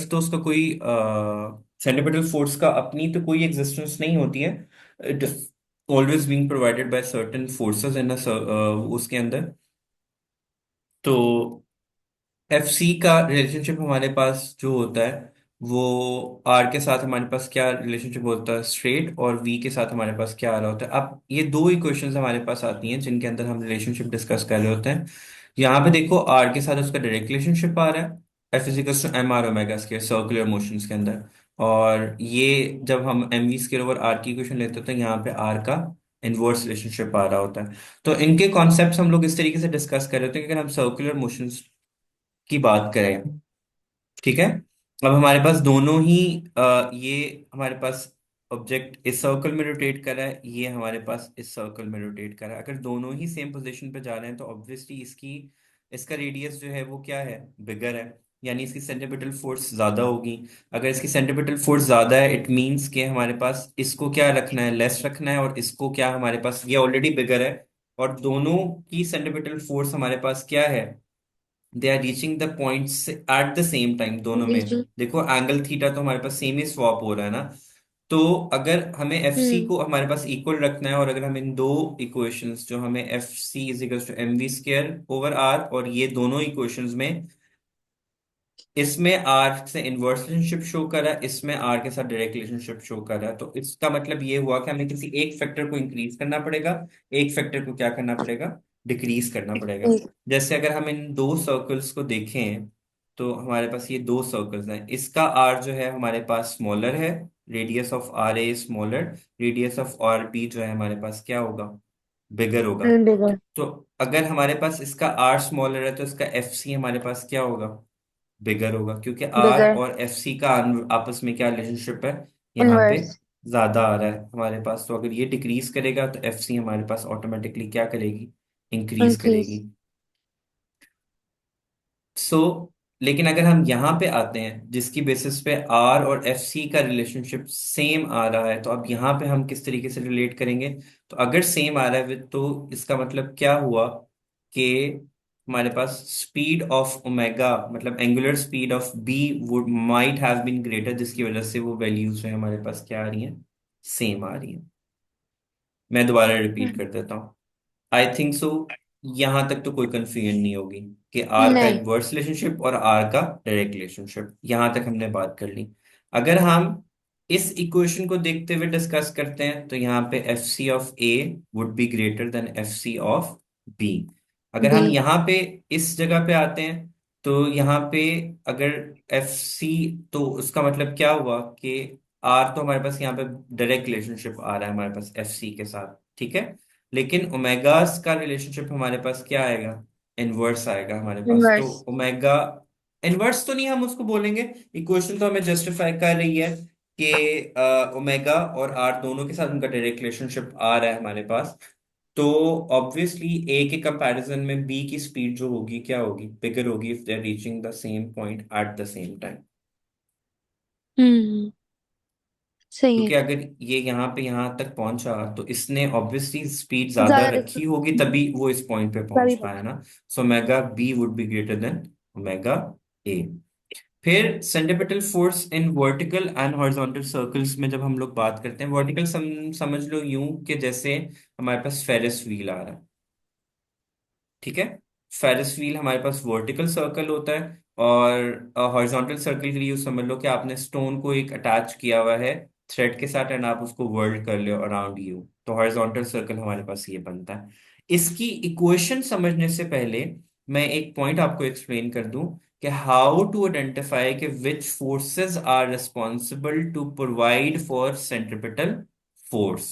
तो उसका कोई सेंट्रीपिटल फोर्स का अपनी तो कोई एग्जिस्टेंस नहीं होती है। It always being provided by certain forces in उसके अंदर। तो एफ सी का रिलेशनशिप हमारे पास जो होता है वो आर के साथ हमारे पास क्या रिलेशनशिप होता है, स्ट्रेट, और वी के साथ हमारे पास क्या आ रहा होता है। अब ये दो इक्वेशंस हमारे पास आती हैं जिनके अंदर हम रिलेशनशिप डिस्कस कर रहे होते हैं। यहाँ पे देखो आर के साथ उसका डायरेक्ट रिलेशनशिप आ रहा है, F equals to M R omega square circular motions के अंदर। और ये जब हम M V square over R की इक्वेशन लेते हैं तो यहाँ पे आर का इनवर्स रिलेशनशिप आ रहा होता है। तो इनके कॉन्सेप्ट्स हम लोग इस तरीके से डिस्कस कर रहे होते हैं कि अगर हम सर्कुलर मोशंस की बात करें, ठीक है। अब हमारे पास दोनों ही ये हमारे पास ऑब्जेक्ट इस सर्कल में रोटेट कर रहा है, ये हमारे पास इस सर्कल में रोटेट कर रहा है। अगर दोनों ही सेम पोजीशन पे जा रहे हैं तो ऑब्वियसली इसकी इसका रेडियस जो है वो क्या है, बिगर है, यानी इसकी सेंट्रीपिटल फोर्स ज्यादा होगी। अगर इसकी सेंट्रीपिटल फोर्स ज्यादा है इट मींस कि हमारे पास इसको क्या रखना है, लेस रखना है, और इसको क्या हमारे पास ये ऑलरेडी बिगर है। और दोनों की सेंट्रीपिटल फोर्स हमारे पास क्या है, they are reaching the points at the same time दोनों जी में। जी। देखो एंगल थीटा तो हमारे पास सेम ही स्वॉप हो रहा है ना। तो अगर हमें एफ सी हम्म। को हमारे पास इक्वल रखना है, और अगर हम इन दो इक्वेशंस जो हमें F C is equal to M V square over R, और ये दोनों इक्वेशंस में इसमें आर से इनवर्स रिलेशनशिप शो कर रहा है, इसमें आर के साथ डायरेक्ट रिलेशनशिप शो कर रहा है, तो इसका मतलब ये हुआ कि हमें किसी एक फैक्टर को इंक्रीज करना पड़ेगा, एक फैक्टर को क्या करना पड़ेगा, डिक्रीज करना पड़ेगा। जैसे अगर हम इन दो सर्कल्स को देखें तो हमारे पास ये दो सर्कल्स हैं, इसका आर जो है हमारे पास स्मॉलर है, radius of R A smaller, radius of R B जो है हमारे पास क्या होगा, बिगर होगा। बिल्कुल। तो अगर हमारे पास इसका आर स्मॉलर है तो इसका एफ सी हमारे पास क्या होगा, बिगर होगा, क्योंकि आर बिगर। और एफ सी का आपस में क्या रिलेशनशिप है, यहाँ पे इनवर्स। ज्यादा आ रहा है हमारे पास। तो अगर ये डिक्रीज करेगा तो एफ सी हमारे पास ऑटोमेटिकली क्या करेगी, इंक्रीज इंक्रीज। करेगी। सो लेकिन अगर हम यहाँ पे आते हैं जिसकी बेसिस पे आर और एफ सी का रिलेशनशिप सेम आ रहा है, तो अब यहाँ पे हम किस तरीके से रिलेट करेंगे। तो अगर सेम आ रहा है तो इसका मतलब क्या हुआ कि हमारे पास स्पीड ऑफ ओमेगा, मतलब angular speed of B would might have been greater, जिसकी वजह से वो वैल्यूज हैं हमारे पास क्या आ रही हैं, सेम आ रही हैं। मैं दोबारा रिपीट कर देता हूँ। आई थिंक सो यहां तक तो कोई कंफ्यूजन नहीं होगी कि आर का नहीं। इनवर्स रिलेशनशिप और आर का डायरेक्ट रिलेशनशिप, यहां तक हमने बात कर ली। अगर हम इस इक्वेशन को देखते हुए डिस्कस करते हैं तो यहाँ पे F C of A would be greater than F C of B. अगर बी। हम यहाँ पे इस जगह पे आते हैं तो यहाँ पे अगर एफ सी, तो उसका मतलब क्या हुआ कि आर तो हमारे पास यहाँ पे डायरेक्ट रिलेशनशिप आ रहा है हमारे पास एफ सी के साथ, ठीक है। लेकिन ओमेगास का रिलेशनशिप हमारे पास क्या आएगा, इनवर्स आएगा हमारे पास। तो इनवर्स। ओमेगा इनवर्स तो नहीं हम उसको बोलेंगे, इक्वेशन तो हमें जस्टिफाई कर रही है कि ओमेगा और आर दोनों के साथ उनका डायरेक्ट रिलेशनशिप आ रहा है हमारे पास। तो ऑब्वियसली ए के कंपैरिजन में बी की स्पीड जो होगी क्या होगी, बिगर होगी, if they are reaching the same point at the same time. Hmm. सही क्योंकि है। अगर ये यहाँ पे यहाँ तक पहुंचा तो इसने ऑब्वियसली स्पीड ज्यादा ज्यादा रखी डिस्टेंस। होगी तभी वो इस पॉइंट पे पहुंच तभी पाया पहुंचा। ना। So omega B would be greater than omega A. फिर centripetal force in vertical and horizontal circles में जब हम लोग बात करते हैं, वर्टिकल समझ लो यूं कि जैसे हमारे पास फेरिस व्हील आ रहा है, ठीक है। फेरिस व्हील हमारे पास वर्टिकल सर्कल होता है, और हॉरिजॉन्टल सर्कल के लिए यूं समझ लो कि आपने स्टोन को एक अटैच किया हुआ है थ्रेड के साथ एंड आप उसको वर्ल्ड कर लो अराउंड यू, तो हॉरिजॉन्टल सर्कल हमारे पास ये बनता है। इसकी इक्वेशन समझने से पहले मैं एक पॉइंट आपको एक्सप्लेन कर दूं कि हाउ टू आइडेंटिफाई कि which forces are responsible to provide for centripetal force,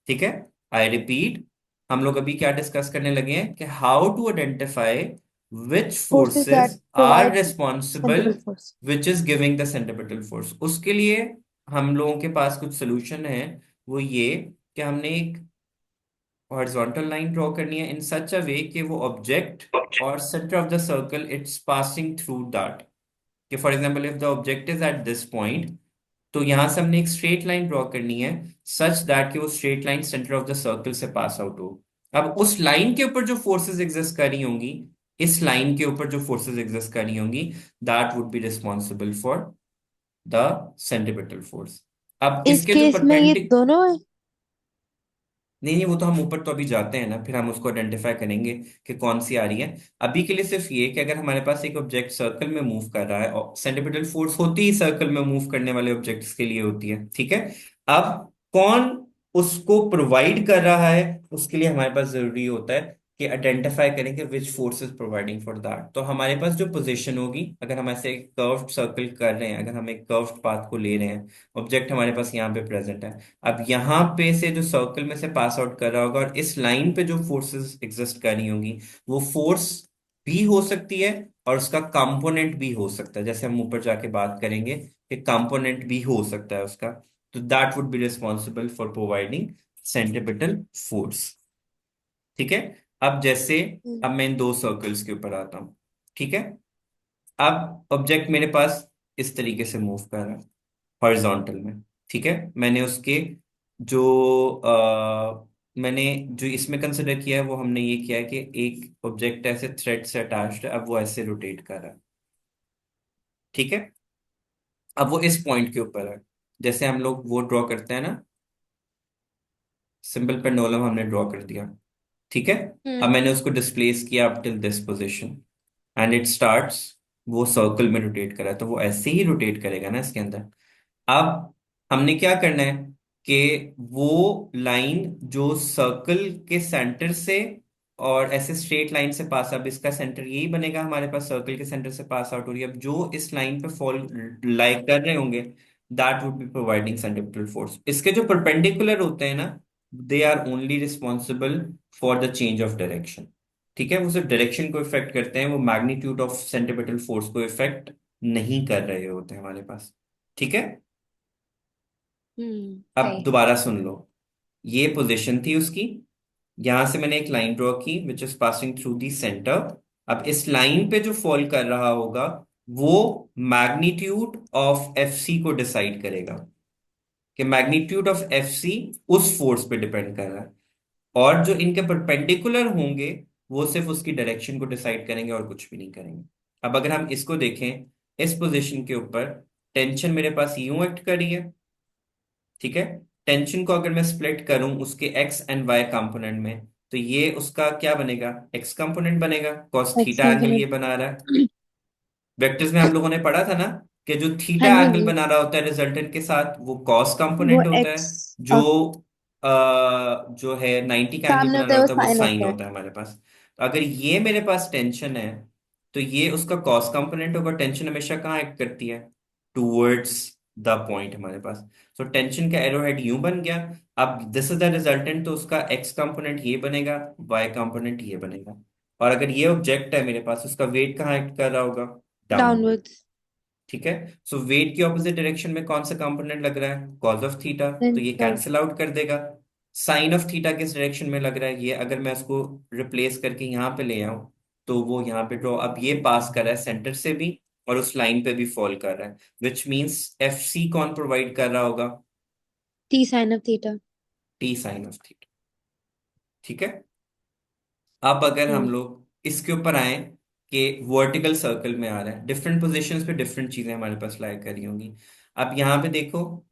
ठीक है। आई रिपीट, हम लोग अभी क्या डिस्कस करने लगे हैं कि how to identify which forces that forces are provide responsible centripetal force. Which is giving the centripetal force. उसके लिए हम लोगों के पास कुछ सोल्यूशन है। वो ये कि हमने एक हॉरिजॉन्टल लाइन ड्रॉ करनी है इन सच अ वे कि वो ऑब्जेक्ट और centre of the circle it's passing through that. कि for example if the object is at this point, तो यहां से हमने एक स्ट्रेट लाइन ड्रॉ करनी है सच दैट कि वो straight line centre of the circle से पास आउट हो। अब उस लाइन के ऊपर जो फोर्सेस एग्जिस्ट कर रही होंगी इस लाइन के ऊपर जो फोर्सेस एग्जिस्ट कर रही होंगी, that would be responsible for the centripetal force. अब इस इसके जो केस में ये परपेंडिक, दोनों है। नहीं नहीं, वो तो हम ऊपर तो अभी जाते हैं ना, फिर हम उसको आइडेंटिफाई करेंगे कि कौन सी आ रही है। अभी के लिए सिर्फ ये कि अगर हमारे पास एक ऑब्जेक्ट सर्कल में मूव कर रहा है, और सेंट्रीपिटल फोर्स होती ही सर्कल में मूव करने वाले ऑब्जेक्ट्स के लिए होती है, ठीक है। अब कौन उसको प्रोवाइड कर रहा है, उसके लिए हमारे पास जरूरी होता है कि आइडेंटिफाई करें कि which force is providing for that. तो हमारे पास जो पोजीशन होगी, अगर हम ऐसे एक कर्व्ड सर्कल कर रहे हैं, अगर हम एक कर्व्ड पाथ को ले रहे हैं, ऑब्जेक्ट हमारे पास यहाँ पे प्रेजेंट है, अब यहाँ पे से जो सर्कल में से पास आउट कर रहा होगा, और इस लाइन पे जो फोर्सेस एग्जिस्ट कर रही होंगी, वो फोर्स भी हो सकती है और उसका कंपोनेंट भी हो सकता है, जैसे हम ऊपर जाके बात करेंगे कि कंपोनेंट भी हो सकता है उसका। तो that would be responsible for providing centripetal force, ठीक है। अब जैसे, हम्म। अब मैं इन दो सर्कल्स के ऊपर आता हूँ, ठीक है। अब ऑब्जेक्ट मेरे पास इस तरीके से मूव कर रहा है हॉरिजॉन्टल में, ठीक है। मैंने उसके जो मैंने जो इसमें कंसिडर किया है, वो हमने ये किया है कि एक ऑब्जेक्ट ऐसे थ्रेड से अटैच्ड है, अब वो ऐसे रोटेट कर रहा है, ठीक है। अब वो इस पॉइंट के ऊपर है, जैसे हम लोग वो ड्रॉ करते हैं ना, सिंपल पेंडुलम हमने ड्रॉ कर दिया, ठीक है। अब हम्म। मैंने उसको डिस्प्लेस किया up till this position, and it starts, वो सर्कल में रोटेट कर रहा है, तो वो ऐसे ही रोटेट करेगा ना इसके अंदर। अब हमने क्या करना है कि वो लाइन जो सर्कल के सेंटर से और ऐसे स्ट्रेट लाइन से पास, अब इसका सेंटर यही बनेगा हमारे पास, सर्कल के सेंटर से पास आउट हो रही है, अब जो इस लाइन पे फॉल लाइक कर रहे होंगे, that would be providing centripetal force. इसके जो परपेंडिकुलर होते हैं ना, they are only responsible for the change of direction, ठीक है। वो सिर्फ डायरेक्शन को इफेक्ट करते हैं, वो मैग्नीट्यूड ऑफ सेंट्रीपिटल फोर्स को इफेक्ट नहीं कर रहे होते हमारे पास, ठीक है। अब सही। दोबारा सुन लो, ये पोजीशन थी उसकी, यहां से मैंने एक लाइन ड्रॉ की which is passing through the centre. अब इस लाइन पे जो फॉल कर रहा होगा, वो मैग्नीट्यूड ऑफ एफ सी को डिसाइड करेगा, कि मैग्नीट्यूड ऑफ एफ सी उस फोर्स पे डिपेंड कर रहा है, और जो इनके परपेंडिकुलर होंगे, वो सिर्फ उसकी डायरेक्शन को डिसाइड करेंगे और कुछ भी नहीं करेंगे। अब अगर हम इसको देखें, इस पोजीशन के ऊपर टेंशन मेरे पास यूं एक्ट करी है, ठीक है। टेंशन को अगर मैं स्प्लिट करूं उसके एक्स एंड वाई कंपोनेंट में, तो ये उसका क्या बनेगा, एक्स कंपोनेंट बनेगा, कॉस एक्स थीटा एंगल ये कंपोनेंट। बना रहा है। वेक्टर्स में हम लोगों ने पढ़ा था ना, कि जो हाँ थीटा जी, हाँ एंगल जी। बना रहा होता है रिजल्टेंट के साथ, वो कॉस वो कंपोनेंट होता है। एक्स जो और जो है 90 का एंगल सामने बना होता रहा है वो होता है, वो साइन साइन होता है। होता है हमारे पास। तो अगर ये मेरे पास टेंशन है, तो ये उसका कॉस कंपोनेंट होगा। टेंशन हमेशा कहाँ एक्ट करती है, टूवर्ड्स द पॉइंट हमारे पास। तो टेंशन का एरो हेड यूं बन गया। अब दिस इज द रिजल्टेंट, तो उसका एक्स कंपोनेंट ये बनेगा, वाई कंपोनेंट ये बनेगा। और अगर ये ऑब्जेक्ट है मेरे पास, उसका वेट कहाँ एक्ट कर रहा होगा, डाउनवर्ड, डाउनवर्ड्स। ठीक है। सो वेट की ऑपोजिट डायरेक्शन में कौन सा कंपोनेंट लग रहा है, कॉज ऑफ थीटा, तो ये सेंटर। कैंसिल आउट कर देगा। साइन ऑफ थीटा किस डायरेक्शन में लग रहा है, ये अगर मैं उसको रिप्लेस करके यहाँ पे ले आऊं, तो वो यहाँ पे ड्रॉ, अब ये पास कर रहा है सेंटर से भी और उस लाइन पे भी फॉल कर रहा है, विच मींस एफ सी कौन प्रोवाइड कर रहा होगा, T sine of theta. T sine of theta, ठीक है। अब अगर हम हम्म। लोग इसके ऊपर आए कि वर्टिकल सर्कल में आ रहा है, डिफरेंट पोजिशंस पे डिफरेंट चीजें हमारे पास लाई करी होंगी। अब यहाँ पे देखो,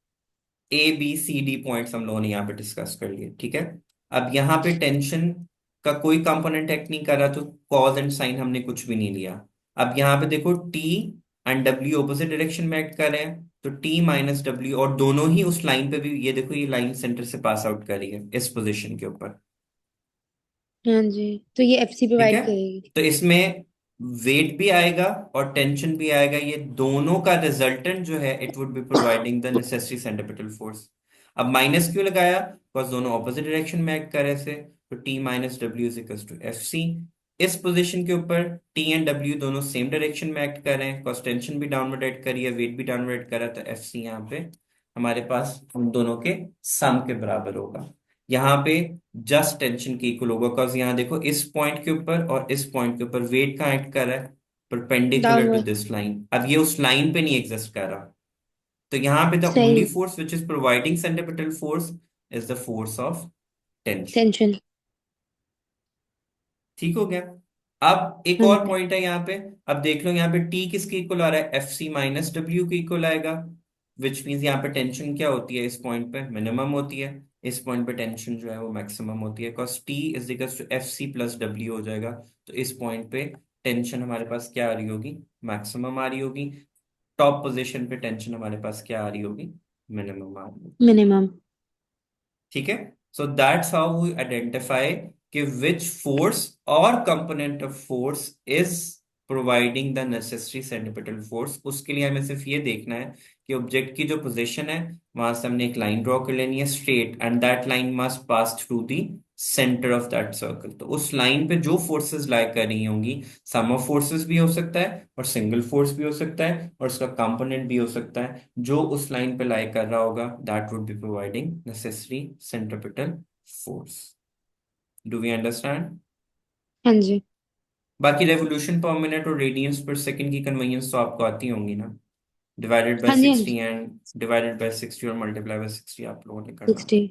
A B C D points हम लोगों ने यहाँ पे डिस्कस कर लिए, ठीक है। अब यहाँ पे टेंशन का कोई कंपोनेंट एक्ट नहीं कर रहा, तो कॉज एंड साइन हमने कुछ भी नहीं लिया। अब यहाँ पे देखो, T and W opposite direction में एक्ट कर रहे हैं, तो टी माइनस डब्ल्यू, और दोनों ही उस लाइन पे भी, ये देखो ये लाइन सेंटर से पास आउट कर रही है इस पोजिशन के ऊपर, हाँ जी। तो ये एफसी ठीक है। प्रोवाइड करेगी। तो इसमें वेट भी आएगा और टेंशन भी आएगा, ये दोनों का रिजल्टेंट जो है, it would be providing the necessary centripetal force. अब माइनस क्यों लगाया, बिकॉज दोनों ऑपोजिट डायरेक्शन में एक्ट कर रहे थे, तो T minus W is equal to F C. इस पोजीशन के ऊपर टी एंड डब्ल्यू दोनों सेम डायरेक्शन में एक्ट कर रहे हैं, बिकॉज टेंशन भी डाउनवर्ड एक्ट कर रही है, वेट भी डाउनवर्ड एक्ट कर रहा है, तो एफ सी यहाँ पे हमारे पास उन दोनों के सम के बराबर होगा। यहाँ पे जस्ट टेंशन की इक्वल होगा, बिकॉज यहाँ देखो इस पॉइंट के ऊपर और इस पॉइंट के ऊपर वेट कहाँ एक्ट कर रहा है, perpendicular to downward. This line. अब ये उस लाइन पे नहीं एग्जिस्ट कर रहा, तो यहाँ पे द ओनली सही। Force which is providing centripetal force is the force of tension. Tension. ठीक हो गया। अब एक हाँ और जी। पॉइंट है यहाँ पे। अब देख लो यहाँ पे टी किसके इक्वल आ रहा है, एफ सी माइनस डब्ल्यू के इक्वल आएगा। विच मीन्स यहाँ पे टेंशन क्या होती है, इस पॉइंट पे मिनिमम होती है, इस पॉइंट पे टेंशन जो है वो मैक्सिमम होती है, because T is equal to F C plus W हो जाएगा। तो इस पॉइंट पे टेंशन हमारे पास क्या आ रही होगी, मैक्सिमम आ रही होगी। टॉप पोजीशन पे टेंशन हमारे पास क्या आ रही होगी, मिनिमम आ रही होगी। मिनिमम। ठीक है। So that's how we identify कि विच फोर्स और component of force is providing the necessary centripetal force. उसके लिए हमें सिर्फ ये देखना है कि ऑब्जेक्ट की जो पोजीशन है वहां से हमने एक लाइन ड्रॉ कर लेनी है straight, and that line must pass through the centre of that circle. तो उस लाइन पे जो फोर्सेस लाई कर रही होंगी, सम ऑफ फोर्सेस भी हो सकता है और सिंगल फोर्स भी हो सकता है और उसका कंपोनेंट भी हो सकता है, जो उस लाइन पे लाई कर रहा होगा that would be providing necessary centripetal force. Do we understand? हाँ जी। बाकी रेवोल्यूशन पर मिनट और रेडियंस पर सेकंड की कन्वेंशन तो आपको आती होंगी ना, डिवाइडेड बाय हाँ जी। हाँ 60 जी। एंड डिवाइडेड बाय 60 और मल्टीप्लाई बाय 60 आप लोगों ने करना 60। होता है।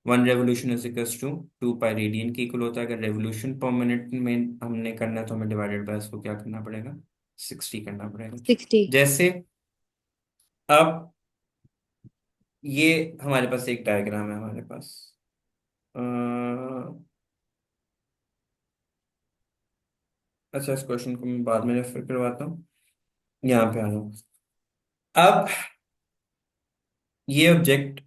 One revolution is equals to 2 pi radian के इक्वल होता है। अगर रेवोल्यूशन पर मिनट में हमने करना है तो हमें डिवाइडेड बाय इसको क्या करना पड़ेगा, 60 करना पड़ेगा। 60। जैसे अब ये हमारे पास एक डायग्राम है हमारे पास। अ, अच्छा, इस क्वेश्चन को मैं बाद में रेफर करवाता हूँ, यहाँ पे आ जाओ। अब ये ऑब्जेक्ट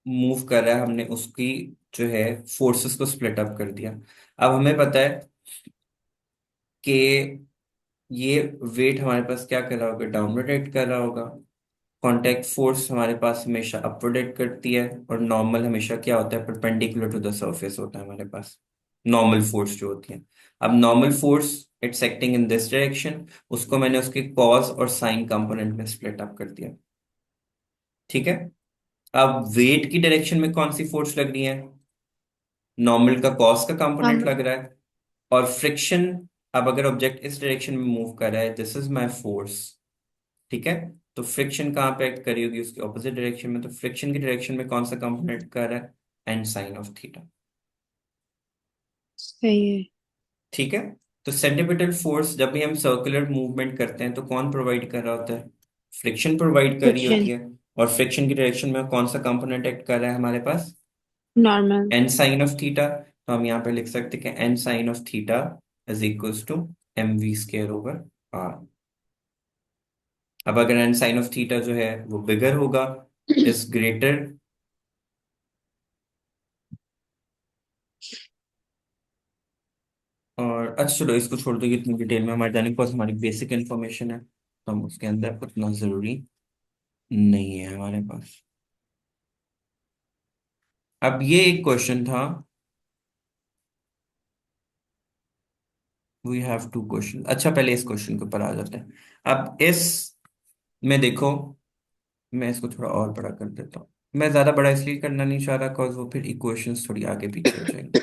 मूव कर रहा है, हमने उसकी जो है फोर्सेस को स्प्लिट अप कर दिया। अब हमें पता है कि ये वेट हमारे पास क्या कर रहा होगा, डाउनवर्ड एक्ट कर रहा होगा। कांटेक्ट फोर्स हमारे पास हमेशा अपवर्ड एक्ट करती है, और नॉर्मल हमेशा क्या होता है, परपेंडिकुलर टू द सरफेस होता है हमारे पास, नॉर्मल फोर्स जो होती है। अब normal force it's acting in this direction, उसको मैंने उसके कॉज और साइन कंपोनेंट में स्प्लिट अप कर दिया। ठीक है। अब वेट की डायरेक्शन में कौन सी फोर्स लग रही है, नॉर्मल का कॉस का कंपोनेंट नॉर्मल। लग रहा है। और फ्रिक्शन, अब अगर ऑब्जेक्ट इस डायरेक्शन में मूव कर रहा है, दिस इज माय फोर्स। ठीक है। तो फ्रिक्शन कहाँ पे एक्ट करी होगी, उसकी ऑपोजिट डायरेक्शन में। तो फ्रिक्शन की डायरेक्शन में कौन सा कंपोनेंट कर रहा है, एंड साइन ऑफ थीटा। सही है। ठीक है। तो सेंट्रीपिटल फोर्स जब भी हम सर्कुलर मूवमेंट करते हैं तो कौन प्रोवाइड कर रहा होता है, फ्रिक्शन प्रोवाइड कर रही होती फ्रिक्शन। है। और फ्रिक्शन की डायरेक्शन में कौन सा कंपोनेंट एक्ट कर रहा है हमारे पास, normal. N sine of theta. तो हम यहाँ पे लिख सकते हैं कि N sine of theta is equals to M V square over R. अब अगर एन साइन ऑफ थीटा जो है वो बिगर होगा, इज ग्रेटर, और अच्छा चलो इसको छोड़ दो, ये इतनी डिटेल में हमारे जाने के पास हमारी बेसिक इन्फॉर्मेशन है, तो हम उसके अंदर उतना जरूरी नहीं है हमारे पास। अब ये एक क्वेश्चन था, वी हैव टू क्वेश्चन। अच्छा पहले इस क्वेश्चन के ऊपर आ जाते हैं। अब इस में देखो, मैं इसको थोड़ा और बड़ा कर देता हूँ। मैं ज्यादा बड़ा इसलिए करना नहीं चाह रहा बिकॉज वो फिर इक्वेशंस थोड़ी आगे पीछे हो जाएंगी।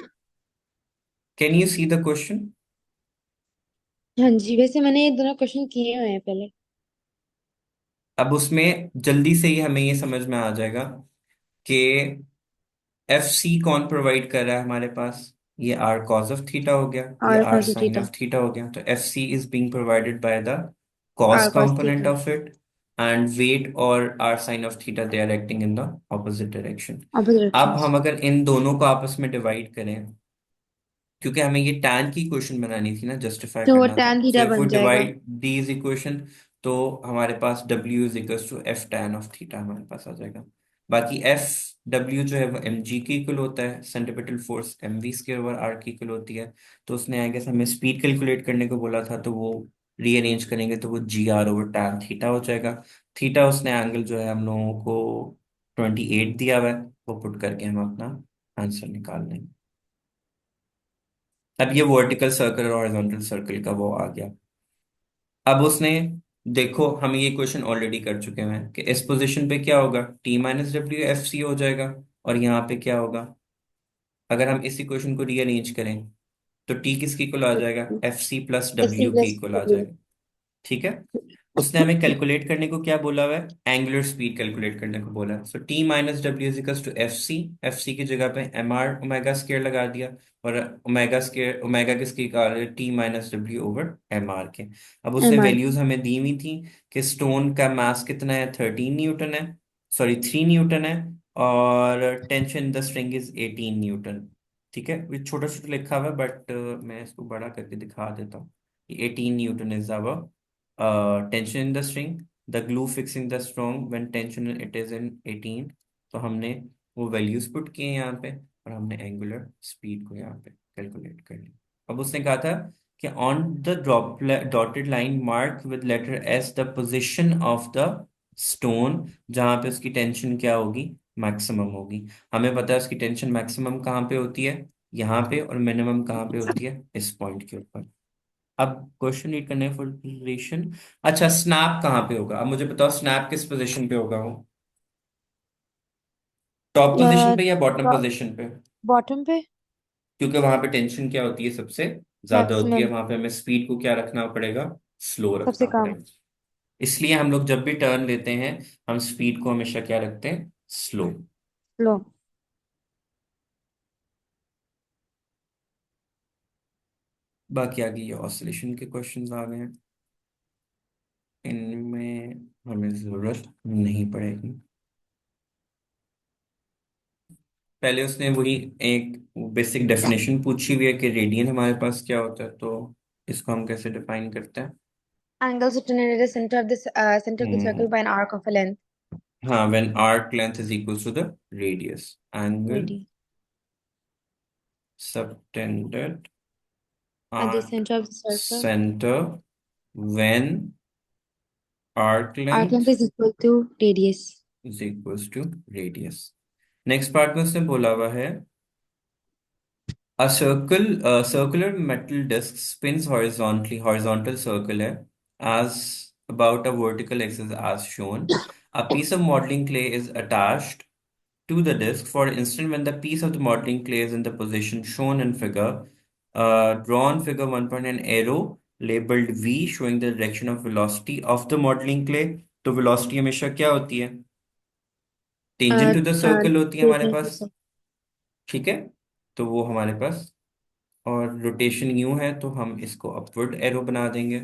Can you see the question? हाँ जी, वैसे मैंने ये दोनों क्वेश्चन किए हुए हैं पहले। अब उसमें जल्दी से ही हमें ये समझ में आ जाएगा कि एफ सी कौन प्रोवाइड कर रहा है हमारे पास, ये आर कॉस ऑफ थीटा हो गया, ये R R cos sine theta. Of theta हो गया। तो F C is being provided by the cos R cos component theta. Of it, and weight और R sine of theta they are acting in the opposite direction. Opposite अब directions. हम अगर इन दोनों को आपस में डिवाइड करें, क्योंकि हमें ये tan की इक्वेशन बनानी थी ना, जस्टिफाई तो वो करना था। tan सो थीटा इफ वो बन जाएगा। डिवाइड दी इज इक्वेशन, तो हमारे पास W is equal to F tan of theta हमारे पास आ जाएगा। बाकी एफ डब्ल्यू जो है वो एम जी की इक्वल होता है, centripetal force M V square over R की इक्वल होती है। तो उसने आई गेस हमें स्पीड कैलकुलेट करने को बोला था, तो वो रीअरेंज करेंगे तो वो जी आर ओवर टैन थीटा हो जाएगा। थीटा उसने एंगल जो है हम लोगों को 28 दिया हुआ है, वो पुट करके हम अपना आंसर निकाल लेंगे। अब ये वर्टिकल सर्कल और हॉरिजॉन्टल सर्कल का वो आ गया। अब उसने, देखो हम ये क्वेश्चन ऑलरेडी कर चुके हैं कि इस पोजीशन पे क्या होगा, T minus W F C हो जाएगा। और यहाँ पे क्या होगा, अगर हम इस इक्वेशन को रीअरेंज करें तो टी किसकी इक्वल आ जाएगा, F C plus F C W की प्लस इक्वल आ डब्ल्यू। जाएगा। ठीक है। उसने हमें कैलकुलेट करने को क्या बोला हुआ है, एंगुलर स्पीड कैलकुलेट करने को बोला है। So T minus W is equals to F C. F C की जगह पे एम आर ओमेगा स्केयर लगा दिया, और ओमेगा स्केयर, ओमेगा किसकी कार है, T minus W over M R के। अब उसने MR वैल्यूज हमें दी हुई थी कि स्टोन का मास कितना है, 13 न्यूटन है, सॉरी 3 न्यूटन है, और tension in the string is 18 Newton. ठीक है, ये छोटा छोटा लिखा हुआ है, बट मैं इसको बड़ा करके दिखा देता हूँ। 18 Newton is our tension in the string, the glue fixing the strong when tension it is in 18। तो हमने वो वैल्यूज पुट किए यहाँ पे, और हमने एंगुलर स्पीड को यहाँ पे कैलकुलेट कर लिया। अब उसने कहा था कि on the dotted line mark with letter S the position of the stone, जहाँ पे उसकी टेंशन क्या होगी, मैक्सिमम होगी। हमें पता है उसकी टेंशन मैक्सिमम कहाँ पे होती है, यहाँ पे, और मिनिमम कहाँ पे होती है, इस पॉइंट के ऊपर। अब क्वेश्चन रीड करने फॉर पोजीशन। अच्छा, स्नैप कहाँ पे होगा, अब मुझे बताओ स्नैप किस पोजीशन पे होगा वो, टॉप पोजीशन पे या बॉटम पोजीशन पे? बॉटम पे। क्योंकि वहां पे टेंशन क्या होती है, सबसे ज्यादा होती है, मैक्सिमम। वहां पे हमें स्पीड को क्या रखना पड़ेगा, स्लो सबसे रखना कम। पड़ेगा। इसलिए हम लोग जब भी टर्न लेते हैं, हम स्पीड को हमेशा क्या रखते हैं, स्लो। लो। बाकी आगे ये ऑसिलेशन के क्वेश्चंस आ गए हैं, इनमें हमें जरूरत नहीं पड़ेगी। पहले उसने वही एक बेसिक डेफिनेशन पूछी हुई है कि रेडियन हमारे पास क्या होता है, तो इसको हम कैसे डिफाइन करते हैं। Angle situated at the center of the center of the circle hmm, by an arc of a length हाँ, when arc length is equal to the radius, angle radius subtended at the eight center of the circle. Centre when arc Arc length length is equal to radius. Is equal to radius. Next part में उसने बोला हुआ है, a circular metal disc spins horizontally, horizontal circle है, as about a vertical axis as shown. A piece of modeling clay is attached to the disc. For instance, when the piece of the modeling clay is in the position shown in figure, drawn figure 1 an arrow labeled V showing the direction of velocity of the modeling clay। तो velocity हमेशा क्या होती है, tangent Uh, to the uh, circle होती है हमारे tangent to pass. circle. ठीक है, तो वो हमारे पास, और रोटेशन यूं है तो हम इसको अपवर्ड एरो बना देंगे,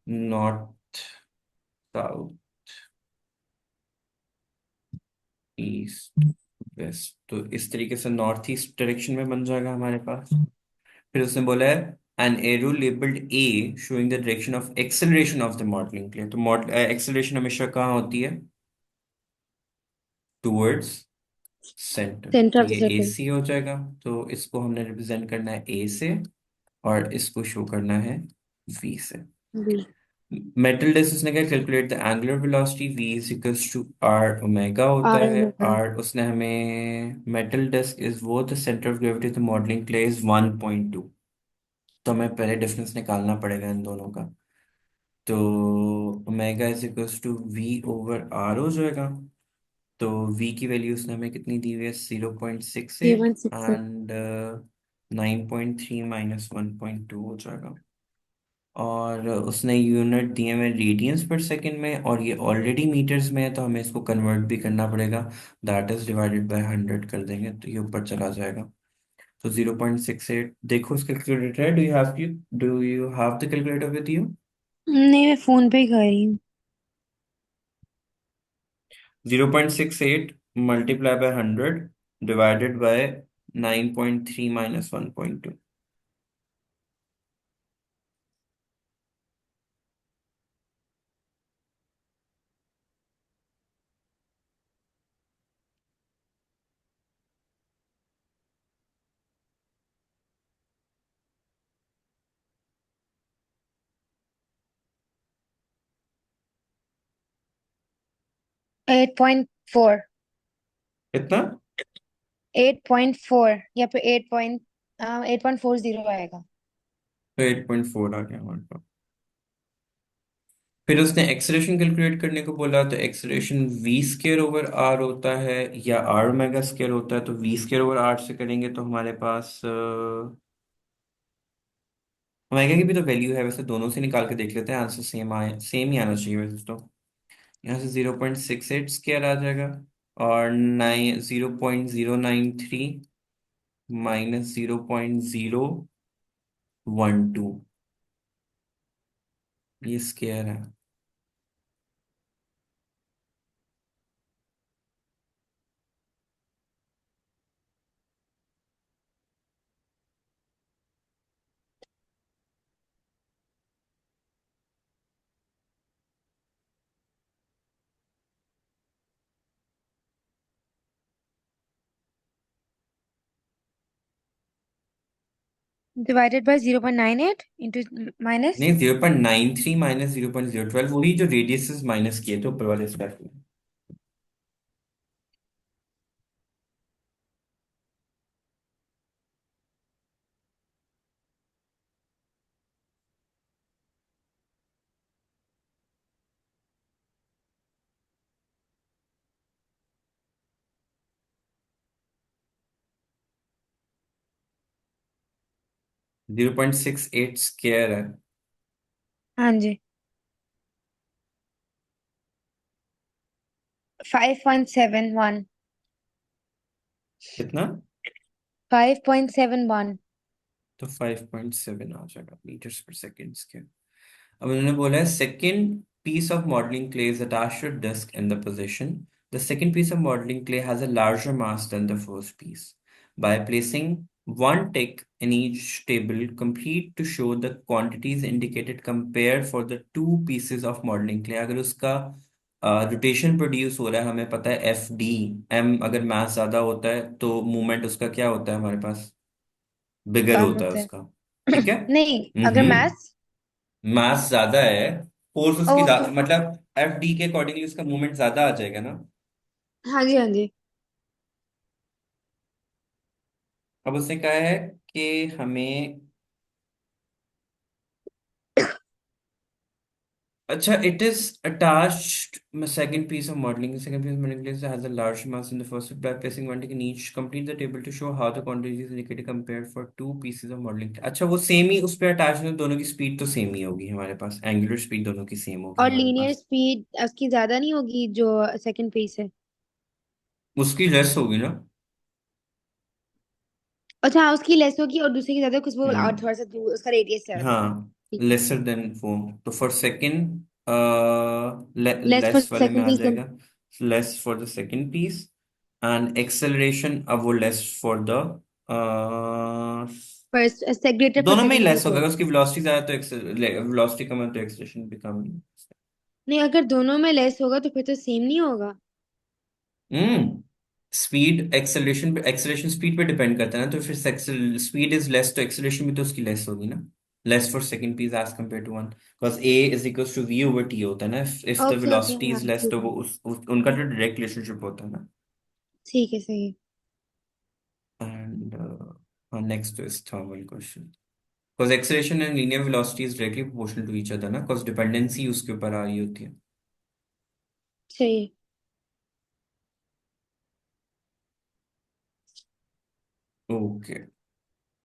नॉर्थ, साउथ, ईस्ट, वेस्ट। तो इस तरीके से नॉर्थ ईस्ट डायरेक्शन में बन जाएगा हमारे पास। फिर उसने बोला है an arrow labelled A showing the direction of acceleration of the modelling के लिए। तो एक्सेलरेशन हमेशा कहाँ होती है, टूवर्ड्स सेंटर। Center तो of the ये ए circle. सी हो जाएगा, तो इसको हमने रिप्रेजेंट करना है ए से, और इसको शो करना है वी से। B. मेटल डिस्क उसने क्या, calculate the angular velocity V is equals to R omega होता R है। omega. आर उसने हमें, मेटल डिस्क इज वो the centre of gravity the modelling clay is 1.2। तो हमें पहले डिफरेंस निकालना पड़ेगा इन दोनों का। तो omega is equals to we over R हो जाएगा। तो वी की वैल्यू उसने हमें कितनी दी हुई है, 0.68, 3.66. एंड 9.3 माइनस 1.2 हो जाएगा। और उसने यूनिट दिए हुए रेडियंस पर सेकंड में, और ये ऑलरेडी मीटर्स में है, तो हमें इसको कन्वर्ट भी करना पड़ेगा। दैट इज डिवाइडेड बाय 100 कर देंगे तो ये ऊपर चला जाएगा। तो 0.68, देखो उसका कैलकुलेटर है, do you have the calculator with you? नहीं, मैं फोन पे ही कर रही हूँ। 0.68 multiply by 100 divided by 9.3 minus 1.2। 8.4। कितना? 8.4 या फिर 8.40 आएगा। तो 8.4 आ गया हमारे पास। फिर उसने एक्सेलरेशन कैलकुलेट करने को बोला, तो acceleration V square over R होता है, या आर ओमेगा स्केयर होता है। तो वी स्केयर ओवर आर से करेंगे तो हमारे पास ओमेगा की भी तो वैल्यू है, वैसे दोनों से निकाल के देख लेते हैं, आंसर सेम आए, सेम ही आना चाहिए वैसे तो। यहाँ से 0.68 स्क्वायर आ जाएगा, और 0.093 माइनस 0.012, ये स्क्वायर है। Divided by 0.98 into minus. नहीं, 0.93 माइनस 0.012, वही जो रेडियस माइनस किए थे ऊपर वाले स्क्वायर में। 0.68 स्क्वायर है। हाँ जी। 5.71। कितना? 5.71। तो 5.7 आ जाएगा मीटर्स पर सेकेंड स्क्वायर। अब उन्होंने बोला है second piece of modeling clay is attached to a disc in the position. The second piece of modeling clay has a larger mass than the first piece. By placing one tick in each table, complete to show the quantities indicated compared for the two pieces of modeling clay. अगर उसका rotation produce हो रहा है, हमें पता है F D M, अगर मास ज्यादा होता है तो मूवमेंट उसका क्या होता है हमारे पास, बिगर कम होता है होता है। उसका। ठीक है। नहीं, अगर मैथ्स। मास ज्यादा है, फोर्स उसकी ओके। मतलब एफ डी के अकॉर्डिंगली उसका मूवमेंट ज्यादा आ जाएगा ना। हाँ जी, हाँ जी। अब उसने कहा है कि हमें, अच्छा, it is attached second piece of modelling, second piece of modelling has a large mass in the first, by placing one in each complete the table to show how the quantities indicated compared for two pieces of modelling. अच्छा, वो same ही उस पे attach है, दोनों की speed तो same ही होगी हमारे पास, एंगुलर स्पीड दोनों की सेम होगी और हमारे लीनियर पास। स्पीड उसकी ज्यादा नहीं होगी जो सेकंड पीस है? उसकी लेस होगी ना। अच्छा हाँ, उसकी लेस होगी और दूसरे की ज्यादा, कुछ वो और हम्म। थोड़ा सा दूर उसका रेडियस ज्यादा होगा। हाँ, ठीक है। लेसर देन फोम, तो for second less for less वाले में सेकंड आ पीस। जाएगा, less for the second piece. And acceleration, अब वो less for the, first greater for दोनों में ही सेकंड लेस पीस होगा, होगा। उसकी वेलोसिटी ज्यादा तो वेलोसिटी कम है तो एक्सेलरेशन भी कम ही। नहीं, अगर दोनों में लेस होगा तो फिर तो सेम नहीं होगा। हम्म। स्पीड एक्सेलरेशन, एक्सेलरेशन स्पीड पे डिपेंड करता है ना, तो फिर स्पीड इज लेस तो एक्सेलरेशन भी तो उसकी लेस होगी ना। Less for second piece as compare to one, because a is equals to we over t होता है ना, if the okay okay, velocity हाँ इज लेस ठीक तो है। वो उनका तो डायरेक्ट रिलेशनशिप होता है ना। ठीक है, सही है। And next is thermal question, because acceleration and linear velocity is directly proportional to each other ना, बिकॉज डिपेंडेंसी उसके ऊपर आ रही होती है। सही है। ओके।